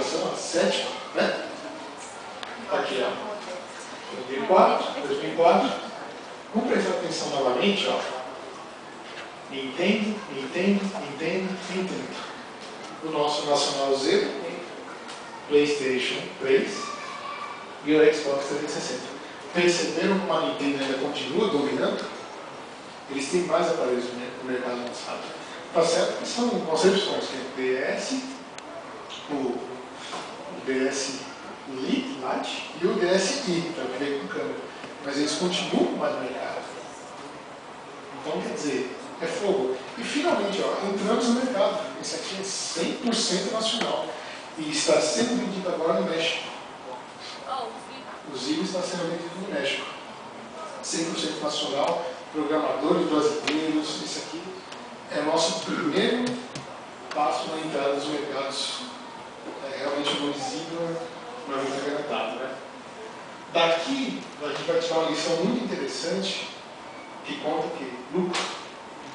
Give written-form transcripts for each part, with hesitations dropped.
geração, a sétima, né? Aqui, ó. 2004. Vamos prestar atenção novamente, ó. Nintendo. O nosso Nacional Z, PlayStation 3 e o Xbox 360. Perceberam como a Nintendo ainda continua dominando? Eles têm mais aparelhos no mercado lançado. Tá certo que são concepções, que é o DS, o DS Lite e o DSi, para ver com câmera. Mas eles continuam mais no mercado. Então, quer dizer, é fogo. E finalmente, ó, entramos no mercado. Esse aqui é 100% nacional. E está sendo vendido agora no México. O Zibo está sendo vendido no México. 100% nacional, programadores brasileiros. Isso aqui é o nosso primeiro passo na entrada dos mercados. É realmente um visível, mas muito agradável, né? Daqui, a gente vai tirar uma lição muito interessante que conta que lucro,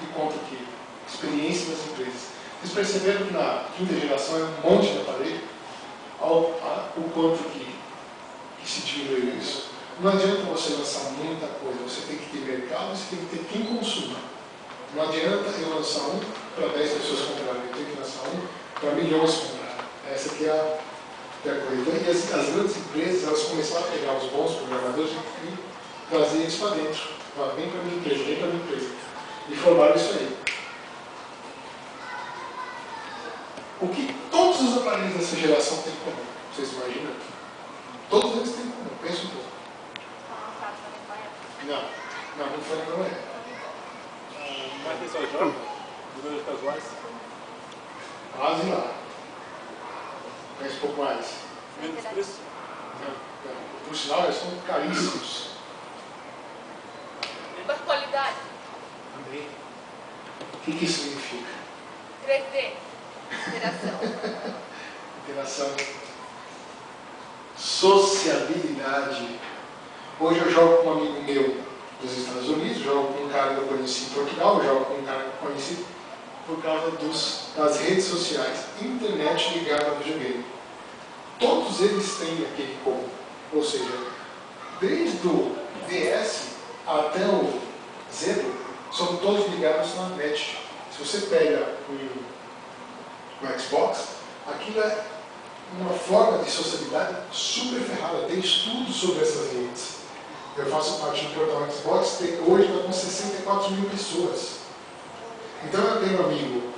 que conta que experiência das empresas. Vocês perceberam que na quinta geração é um monte de aparelho? O quanto que se diminuiu isso? Não adianta você lançar muita coisa, você tem que ter mercado, você tem que ter quem consuma. Não adianta eu lançar um para 10 pessoas comprarem, eu tenho que lançar um para milhões comprarem. Essa aqui é a coisa. E as grandes empresas, elas começaram a pegar os bons programadores e trazer eles para dentro. Vem para a minha empresa, vem para a minha empresa. E formaram isso aí. O que todos os aparelhos dessa geração têm em comum? Vocês imaginam? Todos eles têm em comum. Pensa um pouco. Não foi não é. Mas tem só jogos? Números casuais? Quase lá. Conhece um pouco mais. Menos preço? Não. Por sinal, eles são caríssimos. Mas qualidade? Também. O que isso significa? 3D. Interação. Interação. Sociabilidade. Hoje eu jogo com um amigo meu dos Estados Unidos, jogo com um cara que eu conheci em Portugal, jogo com um cara que eu conheci por causa das redes sociais, internet ligada ao videogame. Todos eles têm aquele comum. Ou seja, desde o DS até o Zero, são todos ligados na net. Se você pega o Xbox, aquilo é uma forma de sociabilidade super ferrada. Tem estudos sobre essas redes. Eu faço parte do portal Xbox, hoje está com 64 mil pessoas. Então eu tenho um amigo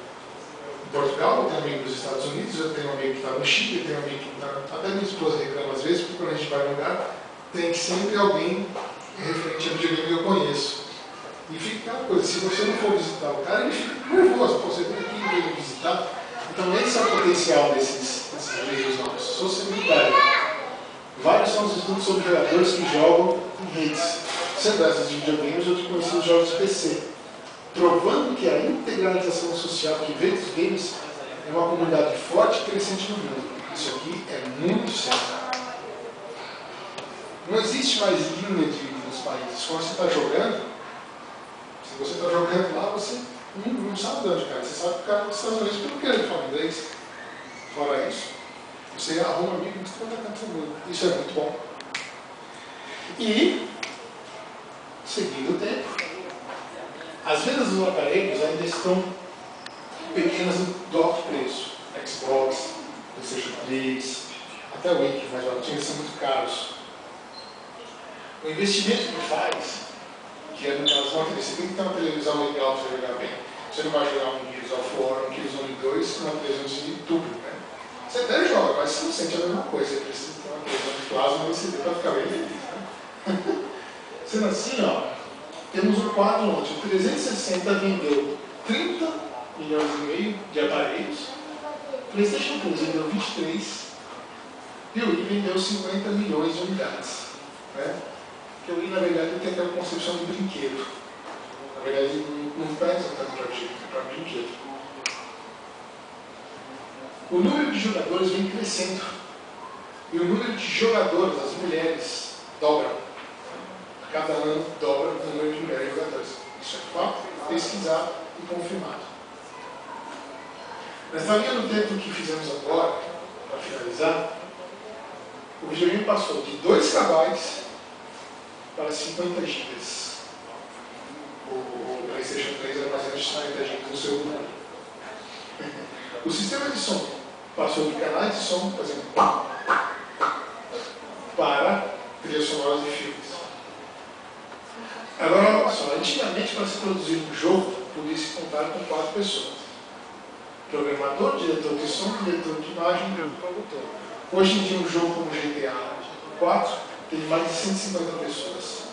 em Portugal, eu tenho um amigo nos Estados Unidos, eu tenho um amigo que está no Chile, eu tenho um amigo que está... Até minha esposa reclama às vezes, porque quando a gente vai num lugar, tem que sempre alguém referente ao videogame que eu conheço. E fica aquela coisa, se você não for visitar o cara, ele fica nervoso. Pô, você vem aqui e vem visitar. Então esse é o potencial desses meios novos. Sociabilidade. Vários são os estudos sobre jogadores que jogam em redes. Sendo essas de videogames, eu conheci os jogos de PC. Provando que a integralização social que vem dos games é uma comunidade forte e crescente no mundo. Isso aqui é muito sério. Não existe mais linha nos países. Quando você está jogando, se você está jogando lá, você não sabe de onde, cara. Você sabe que o cara dos Estados Unidos não quer ele falar inglês. Fora isso, você arruma amigo que está cantando mundo. Isso é muito bom. E, seguindo o tempo, as vendas dos aparelhos ainda estão pequenas do alto preço. Xbox, PlayStation 3, até o Wii, mas ainda são muito caros. O investimento que faz, que é no caso uma você tem que ter uma televisão legal para jogar bem. Você não vai jogar um Gears of War, um Killzone 2 numa televisão de tubo, né? Você até joga, mas você não sente a mesma coisa. Você precisa ter uma televisão de plasma e CD para ficar bem feliz, né? Sendo assim, ó, temos um quadro onde o 360 vendeu 30 milhões e meio de aparelhos, o PlayStation 3 vendeu 23 e o Wii vendeu 50 milhões de unidades, né? Porque o Wii, na verdade, tem aquela concepção de brinquedo. Na verdade, não pensa tanto para brinquedo. O número de jogadores vem crescendo. E o número de jogadoras, as mulheres, dobra. A cada ano dobra o número de mulheres jogadoras. Isso é fato, pesquisado e confirmado. Nessa linha do tempo que fizemos agora, para finalizar, analisar, o videogame passou de 2 KB para 50 GB. O PlayStation 3 armazena 50 GB no seu computador. O sistema de som passou de canais de som, por exemplo, para trilhas sonoras de filmes. Agora, olha só, antigamente para se produzir um jogo, podia-se contar com 4 pessoas. Programador, diretor de som, diretor de imagem e produtor. Hoje em dia, um jogo como GTA 4 tem mais de 150 pessoas.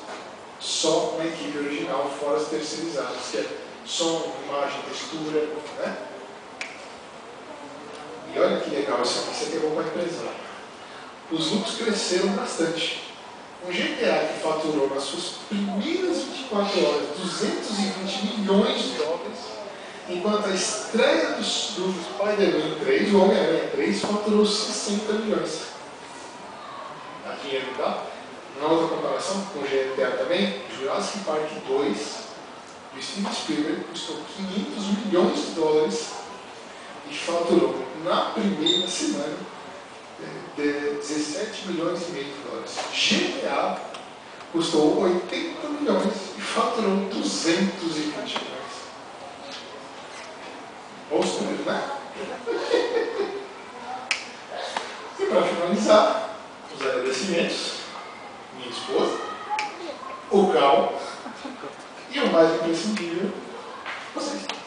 Só na equipe original, fora as terceirizadas, que é som, imagem, textura, né? E olha que legal isso aqui é bom para empresário. Os lucros cresceram bastante. Um GTA que faturou nas suas primeiras 24 horas 220 milhões de dólares, enquanto a estreia do Spider-Man 3, o Homem-Aranha 3, faturou 60 milhões. Dá dinheiro, tá? Na outra comparação com o GTA também, Jurassic Park 2, do Steven Spielberg, custou 500 milhões de dólares e faturou na primeira semana 17 milhões e meio de dólares. GTA custou 80 milhões e faturou 220 milhões. Bons números, né? E para finalizar, os agradecimentos, minha esposa, o Cal e o mais imprescindível, vocês.